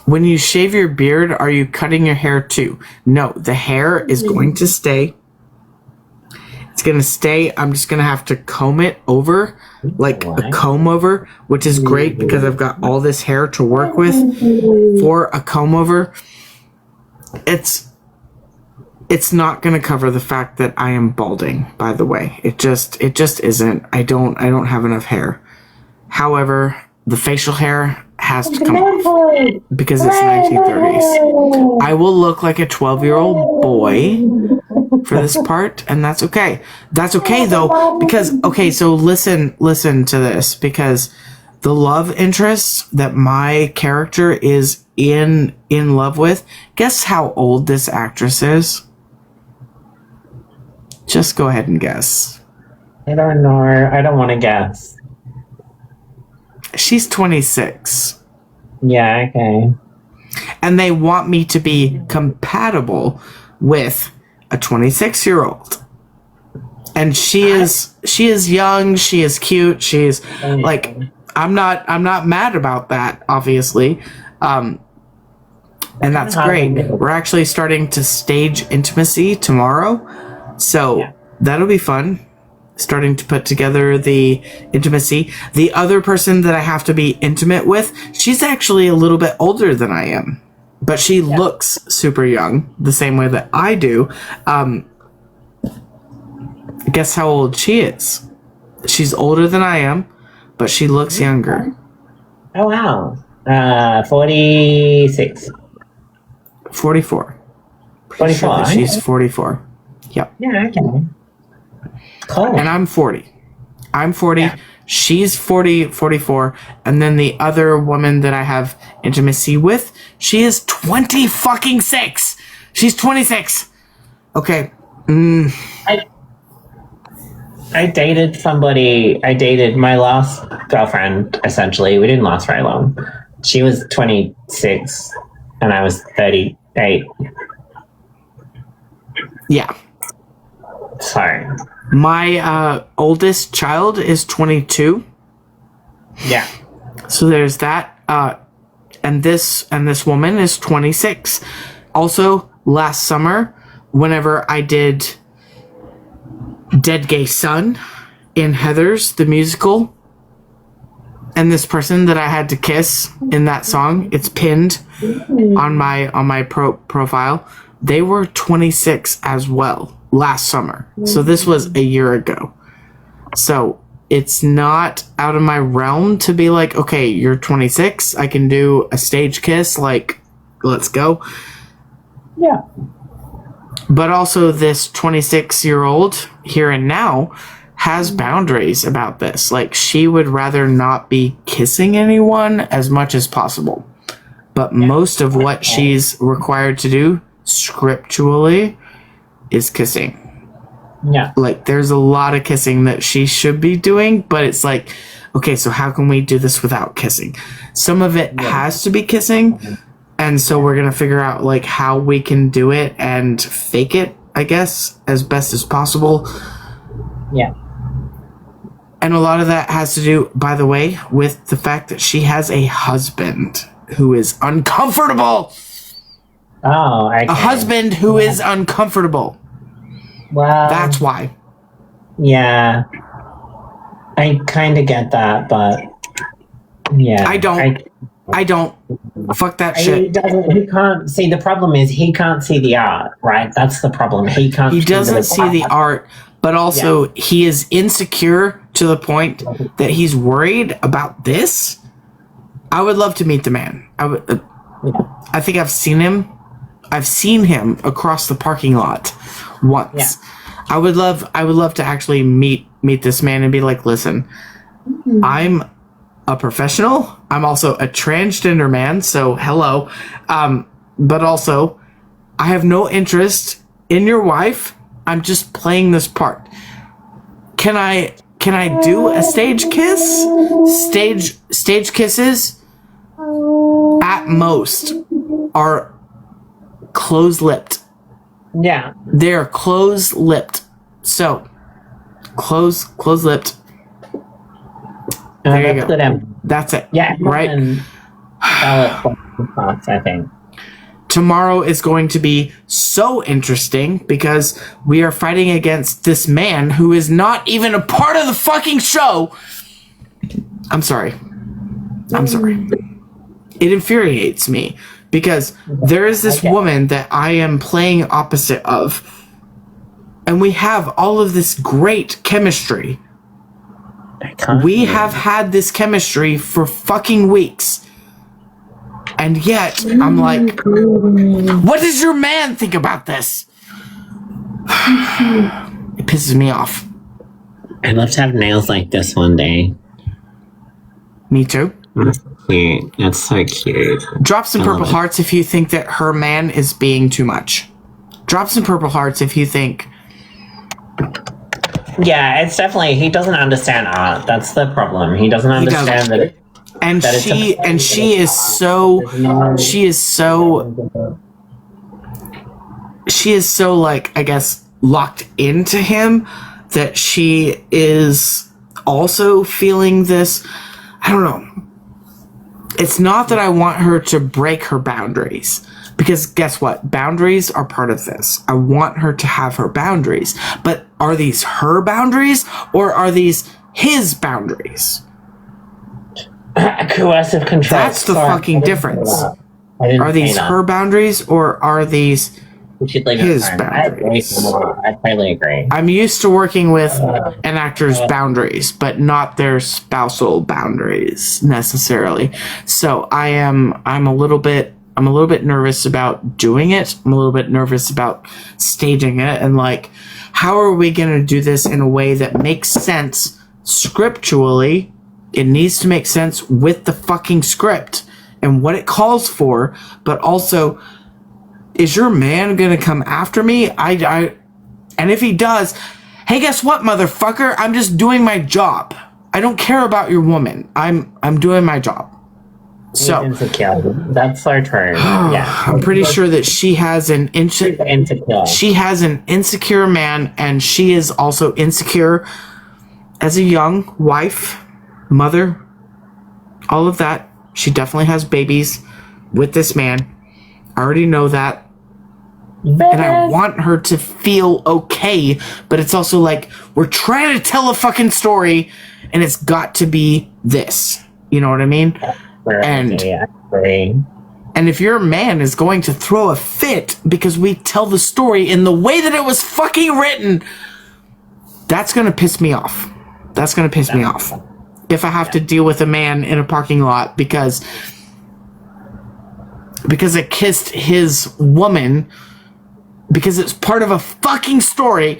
When you shave your beard, are you cutting your hair too? No, the hair is going to stay. It's going to stay. I'm just going to have to comb it over, like a comb over, which is great because I've got all this hair to work with for a comb over. It's not going to cover the fact that I am balding, by the way. It just isn't. I don't have enough hair. However, the facial hair has to come off because it's 1930s. I will look like a 12-year-old boy for this part, and that's okay. That's okay though, because so listen to this, because the love interest that my character is in love with, guess how old this actress is? Just go ahead and guess. I don't know. I don't want to guess. She's 26. Yeah, okay. And they want me to be compatible with a 26-year-old. And she is young, she is cute, she's like, I'm not mad about that, obviously. And that's great. We're actually starting to stage intimacy tomorrow. So that'll be fun. Starting to put together the intimacy. The other person that I have to be intimate with, she's actually a little bit older than I am, but she looks super young, the same way that I do. Guess how old she is? She's older than I am, but she looks younger. Oh, wow. 46. 44. 44. She's 44. Yep. Yeah, okay. Cool. And I'm 40. I'm 40. Yeah. She's 40, 44. And then the other woman that I have intimacy with, she is 20 fucking 6. She's 26. Okay. I dated my last girlfriend, essentially. We didn't last very long. She was 26 and I was 38. Yeah. Sorry. My oldest child is 22. Yeah. So there's that. And this woman is 26. Also, last summer, whenever I did Dead Gay Son in Heathers, the musical, and this person that I had to kiss in that song, it's pinned on my profile. They were 26 as well last summer. So this was a year ago. So it's not out of my realm to be like, okay, you're 26. I can do a stage kiss. Like, let's go. Yeah. But also this 26-year-old here and now has boundaries about this. Like, she would rather not be kissing anyone as much as possible. But most of what she's required to do scripturally is kissing. Yeah. Like, there's a lot of kissing that she should be doing, but it's like, okay, so how can we do this without kissing? Some of it has to be kissing, and so we're gonna figure out like how we can do it and fake it, I guess, as best as possible. Yeah. And a lot of that has to do, by the way, with the fact that she has a husband who is uncomfortable. Oh, okay. A husband who is uncomfortable. Well, that's why. Yeah. I kind of get that, but yeah. I don't. Fuck that shit. He can't see. The problem is he can't see the art, right? That's the problem. He can't. He doesn't see the art, but also he is insecure to the point that he's worried about this. I would love to meet the man. I think I've seen him. I've seen him across the parking lot once. Yeah. I would love to actually meet this man and be like, listen, I'm a professional. I'm also a transgender man, so hello. But also, I have no interest in your wife. I'm just playing this part. Can I do a stage kiss? Stage kisses at most are close-lipped. Yeah. They're close-lipped. So, close-lipped. There you go. That's it. Yeah. Right? I think. Tomorrow is going to be so interesting because we are fighting against this man who is not even a part of the fucking show. I'm sorry. It infuriates me because there is this woman that I am playing opposite of, and we have all of this great chemistry. We have had this chemistry for fucking weeks. And yet, I'm like, what does your man think about this? It pisses me off. I'd love to have nails like this one day. Me too. That's cute. That's so cute. Drop some purple hearts if you think that her man is being too much. Drop some purple hearts if you think. Yeah, it's definitely, he doesn't understand art. That's the problem. He doesn't understand that. And she is so like, I guess, locked into him that she is also feeling this. I don't know. It's not that I want her to break her boundaries, because guess what? Boundaries are part of this. I want her to have her boundaries, but are these her boundaries or are these his boundaries? Coercive control. That's the fucking difference. Are these her boundaries or are these his boundaries? I totally agree. I'm used to working with an actor's boundaries, but not their spousal boundaries necessarily. So I'm a little bit nervous about doing it. I'm a little bit nervous about staging it, and like, how are we going to do this in a way that makes sense scripturally? It needs to make sense with the fucking script and what it calls for, but also, is your man gonna come after me? And if he does, hey, guess what, motherfucker? I'm just doing my job. I don't care about your woman. I'm doing my job. So that's our turn. Yeah, I'm pretty sure that she has an insecure man, and she is also insecure as a young wife, mother, all of that. She definitely has babies with this man. I already know that. And I want her to feel okay, but it's also like, we're trying to tell a fucking story and it's got to be this. You know what I mean? And if your man is going to throw a fit because we tell the story in the way that it was fucking written, that's going to piss me off. That's going to piss me off. If I have to deal with a man in a parking lot because I kissed his woman because it's part of a fucking story.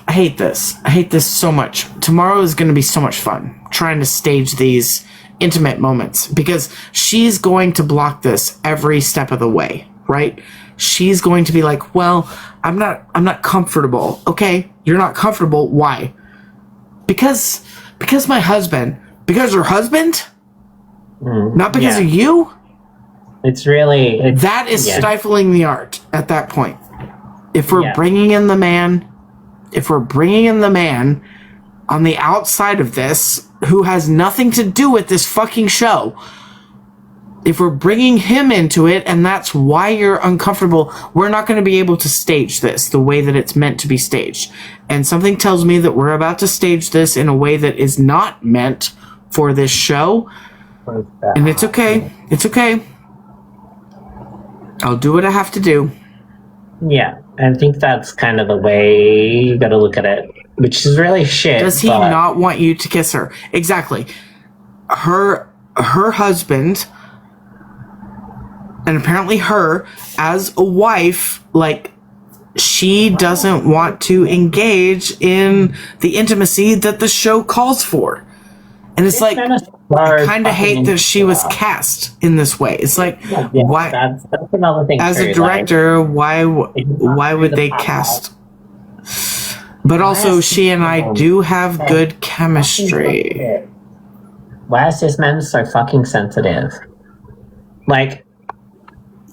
I hate this. I hate this so much. Tomorrow is going to be so much fun trying to stage these intimate moments because she's going to block this every step of the way, right? She's going to be like, well, I'm not comfortable. Okay, you're not comfortable. Why? Because my husband. Because her husband? Not because of you? It's really... that is stifling the art at that point. If we're bringing in the man on the outside of this, who has nothing to do with this fucking show, if we're bringing him into it and that's why you're uncomfortable, we're not going to be able to stage this the way that it's meant to be staged. And something tells me that we're about to stage this in a way that is not meant for this show. And it's okay. It's okay. I'll do what I have to do. Yeah, I think that's kind of the way you gotta look at it, which is really shit. Does he not want you to kiss her? Exactly. Her husband, and apparently her, as a wife, like, she doesn't want to engage in the intimacy that the show calls for. And it's like, I kind of hate that she was cast in this way. It's like, why? That's another thing. As a director, why would they cast? But also, she and I do have good chemistry. Why is this man so fucking sensitive? Like,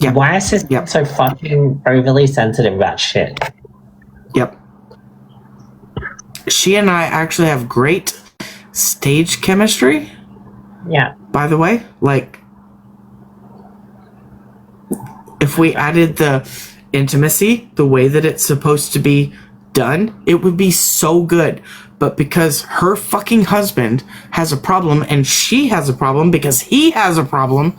why is this man so fucking overly sensitive about shit? Yep. She and I actually have great stage chemistry. Yeah. By the way, like, if we added the intimacy the way that it's supposed to be done, it would be so good. But because her fucking husband has a problem and she has a problem because he has a problem,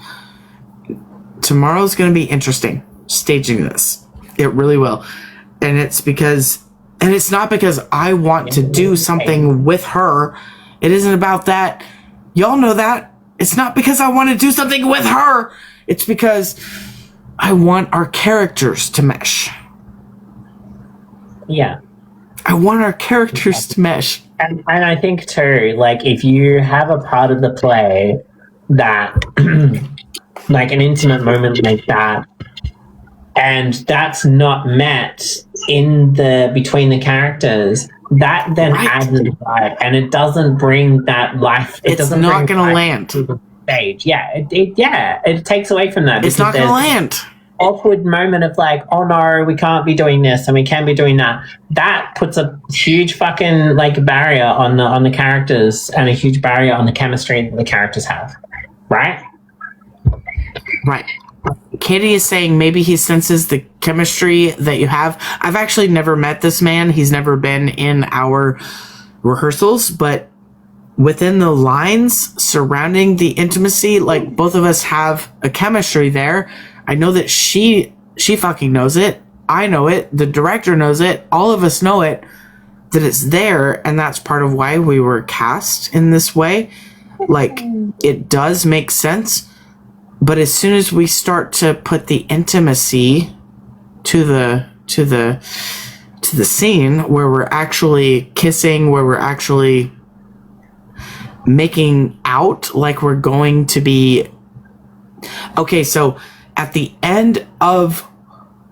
tomorrow's going to be interesting staging this. It really will. And it's not because I want to do something with her. It isn't about that. Y'all know that. It's not because I want to do something with her. It's because I want our characters to mesh. Yeah. I want our characters to mesh. And I think too, like, if you have a part of the play that, like an intimate moment like that, and that's not met in the between the characters, that then adds the vibe, and it doesn't bring that life. It's not going to land. To the stage, it takes away from that. It's not going to land. Awkward moment of like, oh no, we can't be doing this and we can't be doing that. That puts a huge fucking like barrier on the characters and a huge barrier on the chemistry that the characters have, right? Right. Katie is saying maybe he senses the chemistry that you have. I've actually never met this man. He's never been in our rehearsals, but within the lines surrounding the intimacy, like both of us have a chemistry there. I know that she fucking knows it. I know it. The director knows it. All of us know it, that it's there, and that's part of why we were cast in this way. Like, it does make sense. But as soon as we start to put the intimacy to the scene where we're actually kissing, where we're actually making out like we're going to be... Okay, so at the end of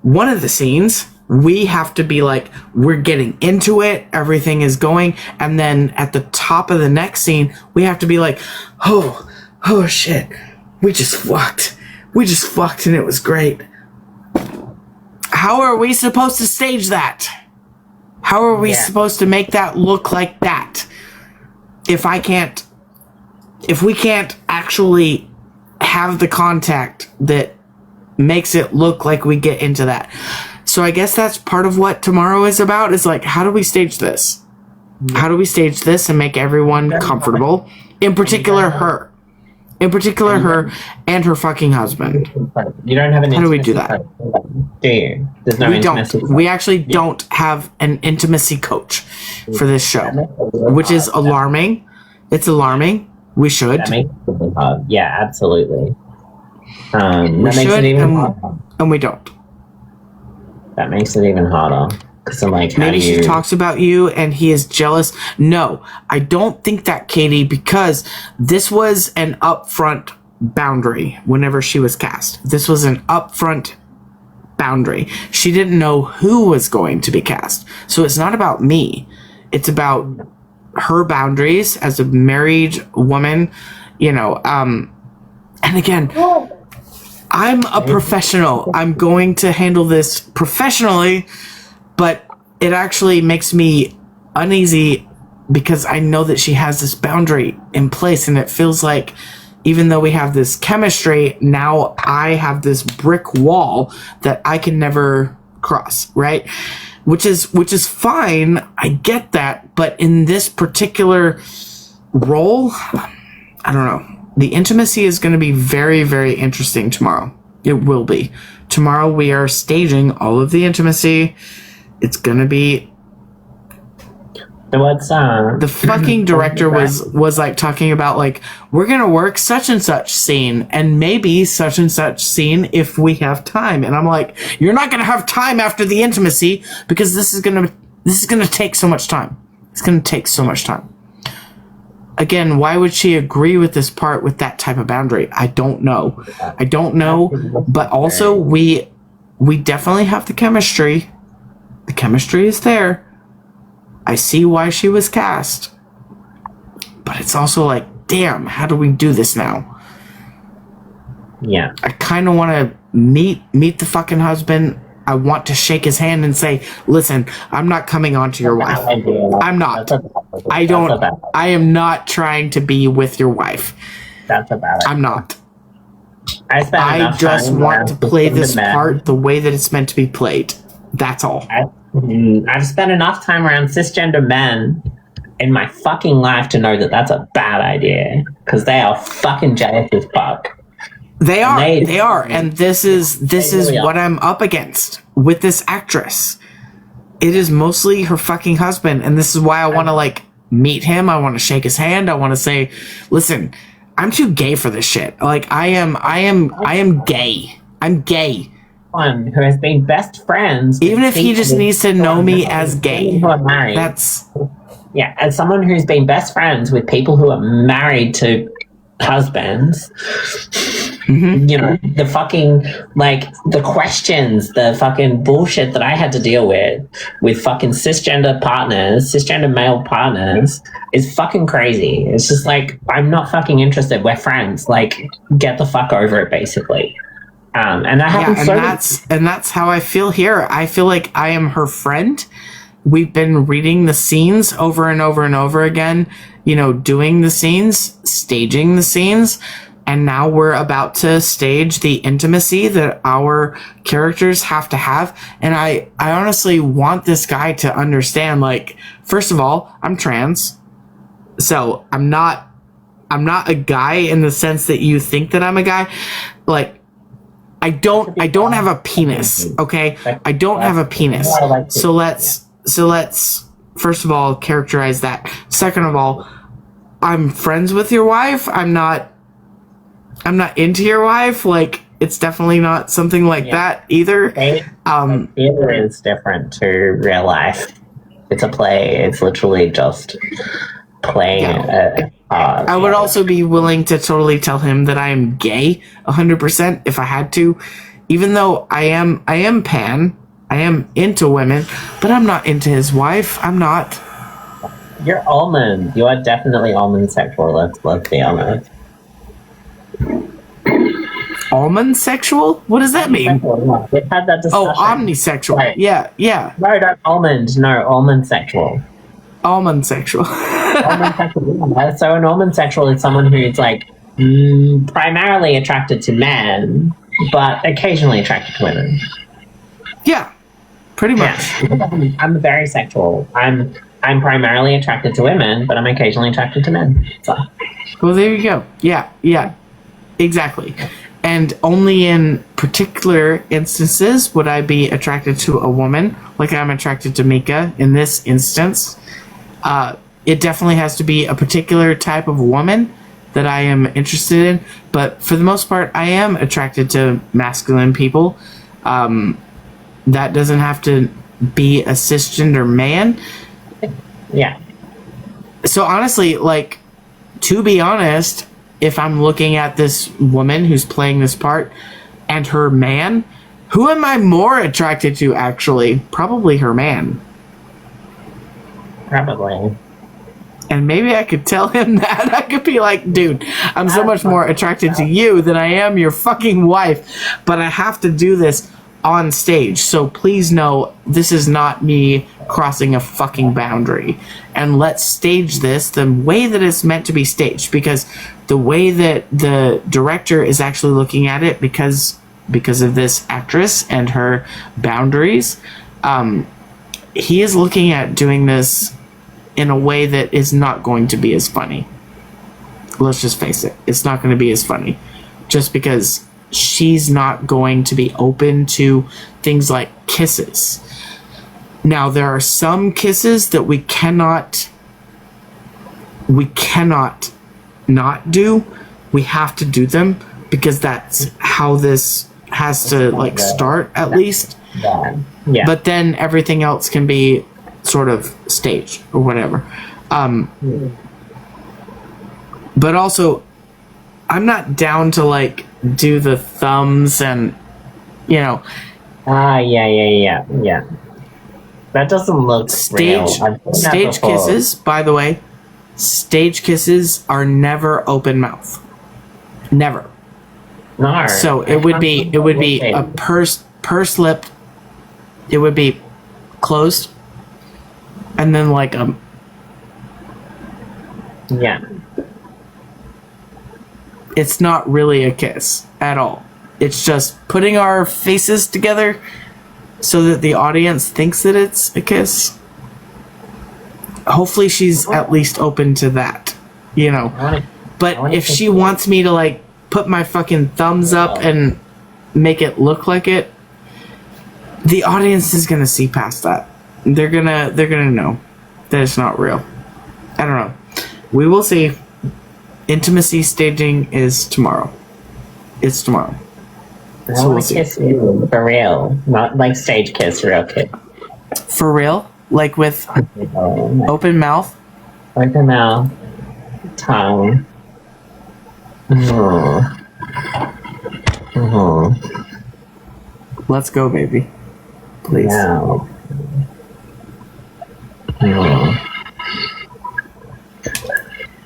one of the scenes, we have to be like, we're getting into it, everything is going, and then at the top of the next scene, we have to be like, oh shit, we just fucked and it was great. How are we supposed to stage that? How are we supposed to make that look like that? If we can't actually have the contact that makes it look like we get into that. So I guess that's part of what tomorrow is about, is like, how do we stage this? How do we stage this and make everyone comfortable? In particular, her. In particular, her and her fucking husband. You don't have an How do we do that? Do you? There's no intimacy. We actually don't have an intimacy coach for this show, which is alarming. It's alarming. We should. That makes it really hard. Yeah, absolutely. We that makes should, it even harder. and we don't. That makes it even harder. Because I'm like, maybe she talks about you and he is jealous. No, I don't think that, Katie, because this was an upfront boundary whenever she was cast. This was an upfront boundary. She didn't know who was going to be cast. So it's not about me. It's about her boundaries as a married woman, you know. And again, I'm a professional. I'm going to handle this professionally, but it actually makes me uneasy because I know that she has this boundary in place, and it feels like even though we have this chemistry, now I have this brick wall that I can never cross, right? Which is fine. I get that, but in this particular role, I don't know. The intimacy is going to be very, very interesting tomorrow. It will be. Tomorrow we are staging all of the intimacy. It's going to be... The fucking director was like talking about like, we're going to work such and such scene and maybe such and such scene if we have time. And I'm like, you're not going to have time after the intimacy because this is going to take so much time. It's going to take so much time. Again, why would she agree with this part with that type of boundary? I don't know. But also we definitely have the chemistry. The chemistry is there. I see why she was cast. But it's also like, damn, how do we do this now? Yeah. I kind of want to meet the fucking husband. I want to shake his hand and say, listen, I'm not coming on to your wife. I'm not. I am not trying to be with your wife. That's about it. I'm not. I enough just time want to around play this cisgender men. part the way that it's meant to be played. That's all. I've spent enough time around cisgender men in my fucking life to know that that's a bad idea because they are fucking jealous as fuck. They are. They- They are. And this is really what are. I'm up against with this actress. It is mostly her fucking husband, and this is why I want to like meet him. I want to shake his hand. I want to say, "Listen, I'm too gay for this shit. Like I am gay. I'm gay. One who has been best friends, with Even if he just people needs to know me as gay. who are married. That's Yeah, as someone who's been best friends with people who are married to husbands, mhm. you know, the fucking, like, the questions, the fucking bullshit that I had to deal with fucking cisgender male partners, is fucking crazy. It's just like, I'm not fucking interested. We're friends. Like, get the fuck over it, basically. And that happens that's how I feel here. I feel like I am her friend. We've been reading the scenes over and over and over again, you know, doing the scenes, staging the scenes, and now we're about to stage the intimacy that our characters have to have. And I honestly want this guy to understand, like, first of all, I'm trans. So I'm not a guy in the sense that you think that I'm a guy. Like, I don't have a penis, okay? I don't have a penis. So let's first of all characterize that. Second of all, I'm friends with your wife. I'm not into your wife. Like, it's definitely not something like that either. Theater is different to real life. It's a play. It's literally just playing. I would also be willing to totally tell him that I am gay 100% if I had to, even though I am pan. I am into women, but I'm not into his wife. I'm not. You're almond. You are definitely almond sexual. Let's be honest. Almond sexual? What does that mean? We've had that discussion. Oh, omnisexual. Right. Yeah. No, almond. No, almond sexual. Almond sexual. Almond sexual. So an almond sexual is someone who's like primarily attracted to men, but occasionally attracted to women. Yeah, pretty much. Yeah. I'm very sexual. I'm primarily attracted to women, but I'm occasionally attracted to men. So. Well, there you go. Yeah, exactly. And only in particular instances would I be attracted to a woman, like I'm attracted to Mika in this instance. It definitely has to be a particular type of woman that I am interested in, but for the most part, I am attracted to masculine people. That doesn't have to be a cisgender man. Yeah. So honestly, like, to be honest, if I'm looking at this woman who's playing this part and her man, who am I more attracted to, actually? Probably her man. Probably. And maybe I could tell him that. I could be like, dude, I'm so much more attracted to you than I am your fucking wife, but I have to do this on stage. So please know this is not me crossing a fucking boundary. And let's stage this the way that it's meant to be staged, because the way that the director is actually looking at it, because of this actress and her boundaries, he is looking at doing this in a way that is not going to be as funny. Let's just face it. It's not going to be as funny. Just because she's not going to be open to things like kisses. Now, there are some kisses that we cannot not do. We have to do them because that's how this has to, like, start, at least. Yeah. But then everything else can be sort of staged or whatever. But also, I'm not down to, like, do the thumbs and, you know. Yeah. That doesn't look real. Stage kisses, by the way, stage kisses are never open mouth. Never. No. So it would be a purse lip. It would be closed, and then like yeah. It's not really a kiss. at all. It's just putting our faces together so that the audience thinks that it's a kiss. Hopefully she's at least open to that, you know. But if she wants me to like put my fucking thumbs up and make it look like it, the audience is gonna see past that. They're gonna know that it's not real. I don't know. We will see. Intimacy staging is tomorrow. It's tomorrow. I want to kiss you for real, not like stage kiss, real kiss. For real? Like with open mouth? Open mouth, tongue. Let's go, baby. Please. Yeah.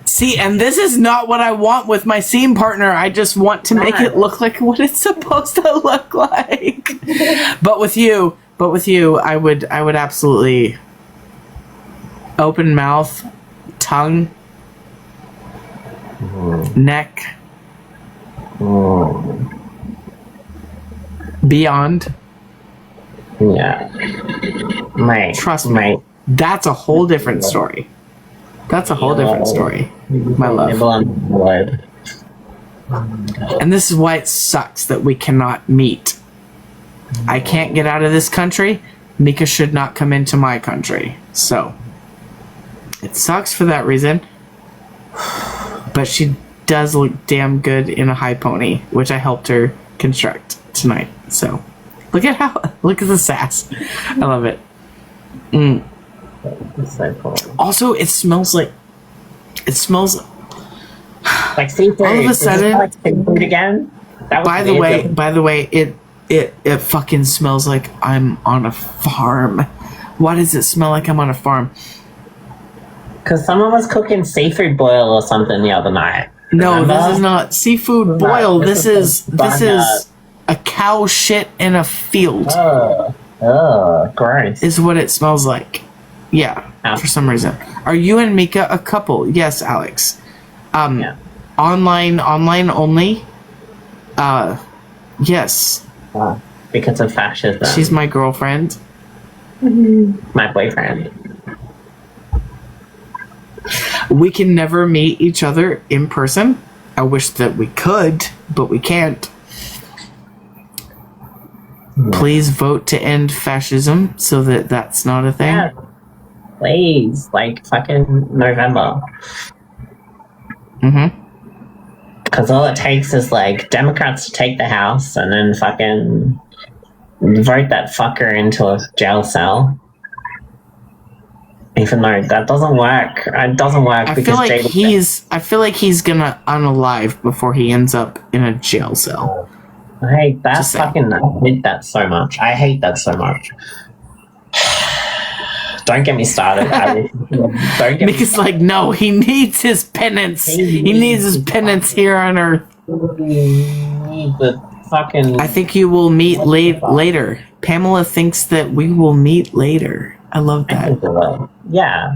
See, and this is not what I want with my scene partner. I just want to make it look like what it's supposed to look like. But with you, I would absolutely open mouth, tongue, neck, beyond. Yeah. Trust me. That's a whole different story. That's a whole different story, my love. And this is why it sucks that we cannot meet. I can't get out of this country. Mika should not come into my country. So, it sucks for that reason. But she does look damn good in a high pony, which I helped her construct tonight. So, look at the sass. I love it. It's so cool. Also, it smells like seafood. All of a sudden, like seafood again. By the way, it fucking smells like I'm on a farm. Why does it smell like I'm on a farm? Because someone was cooking seafood boil or something the other night. No, Remember? this is not seafood boil. This is a cow shit in a field. Oh, gross. Is what it smells like. Yeah, for some reason. Are you and Mika a couple? Yes, Alex. Yeah. Online only. Yes. Because of fascism. She's my girlfriend. My boyfriend. We can never meet each other in person. I wish that we could, but we can't. Please vote to end fascism so that that's not a thing. Yeah. Please, like fucking November. Because all it takes is like Democrats to take the House and then fucking vote that fucker into a jail cell. Even though that doesn't work. It doesn't work I because feel like he's gonna unalive before he ends up in a jail cell. I hate that fucking. I hate that so much. I hate that so much. Don't get me started. Don't get Mika's like, no, he needs his penance. He needs his penance here on Earth. The fucking. I think you will meet later. Pamela thinks that we will meet later. I love that. Yeah.